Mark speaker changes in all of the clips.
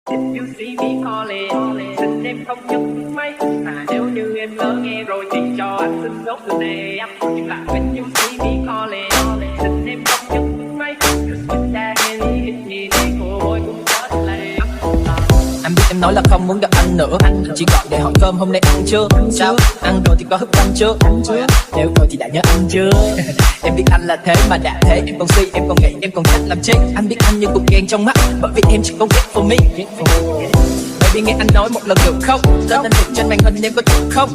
Speaker 1: Did you see me calling? Xin em không nhấc máy. Nếu như em lỡ nghe rồi thì cho anh xin nốt lần này. Nhưng là when you see me calling, xin em không nhấc máy. Cause when that really hit me thì cô ơi cũng có delay.
Speaker 2: Anh biết em nói là không muốn gặp anh nữa, chỉ gọi để hỏi cơm hôm nay ăn chưa. Sao ăn rồi thì có hức anh chưa? Nếu rồi thì đã nhớ anh chưa? Em biết anh là thế mà đã thế, em còn suy, em còn nghĩ, em còn trách làm chi. Anh biết anh như cục đèn trong mắt, bởi vì em chỉ có wait for me. Baby nghe anh nói một lần được không? Lên anh được trên màn hình em có được không?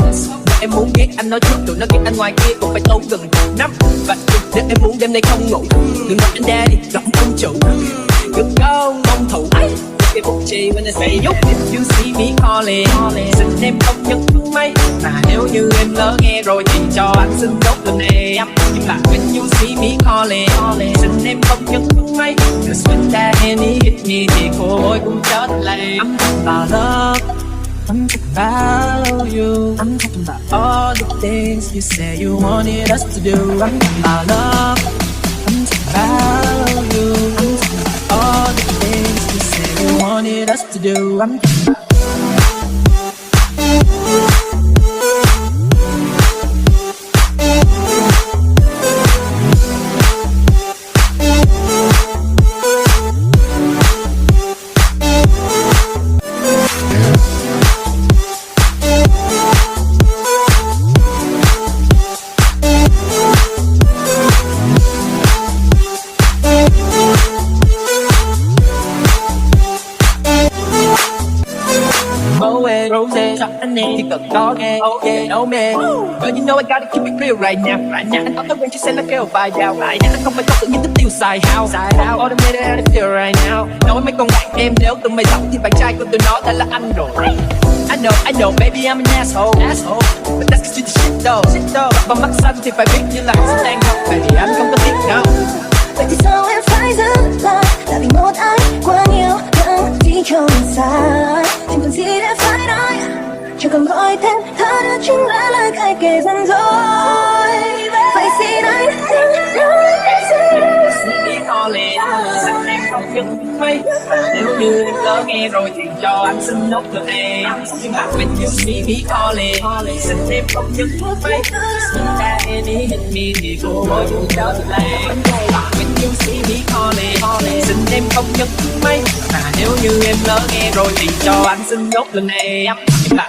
Speaker 2: Em muốn biết anh nói trước tụi nó biết anh ngoài kia cũng phải tốn gần năm. Và nếu em muốn đêm nay không ngủ, đừng nói anh daddy, giọng công chủ. Đừng có mong thủ cái bụng chi when I say you. If you see me calling, xin em không nhấc máy. Mà nếu như em lỡ nghe rồi thì cho anh xin nốt lần này. Nhưng mà when you see me calling, xin em không nhấc máy. Cause when that Henny hit me thì cô ơi cũng chết lay. I'm talking about love, I'm talking about you, I'm talking about all the things you said you wanted us to do. I'm talking about love, I'm talking about you, I'm talking about all the things you said you wanted us to do. I'm talking about rose, cho anh em thì cần có nghe. Oh yeah, no man, but you know I gotta keep it real right now. Anh có thói quen chia sẻ nó kêu vài đào. Anh không phải có tự nhiên thích tiêu xài hao. Automated how I feel right now. Nói mấy con bạn em nếu tụi mày giọng thì bạn trai của tụi nó đã là anh rồi. I know, baby I'm an asshole. But that's cause you the shit though. Bằng mắt xanh thì phải biết như là sẽ đang học. Baby anh không có tiếc đâu.
Speaker 3: Vậy thì sao em phải dừng lại? Là vì một ai quá nhiều đang đi trong sai. Chẳng còn gì để phải nói, chẳng cần gọi tên, ta đã chính là lời cay kề dần rồi. Vậy xin anh đừng nói em
Speaker 1: Xin đi calling, xin em không nhấc máy. Nếu như em lỡ nghe rồi thì cho anh xin nốt lần này. Nhưng mà when you see me calling, xin em không nhấc máy. Xin ta Henny hit me thì cô ơi cũng chết lay. When you see me calling, xin em không nhấc máy. Mà nếu như em lỡ nghe rồi thì cho anh xin nốt lần này. Nhưng mà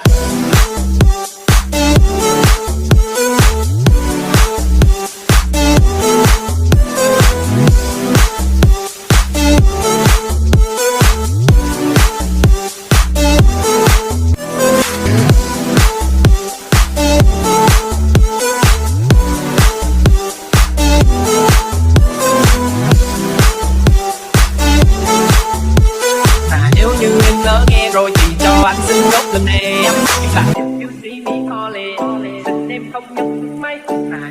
Speaker 1: lỡ nghe rồi thì cho anh xin nốt lần này. If you see me calling, xin em không nhấc máy.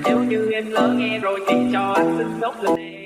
Speaker 1: Nếu như em lỡ nghe rồi thì cho anh xin nốt lần này.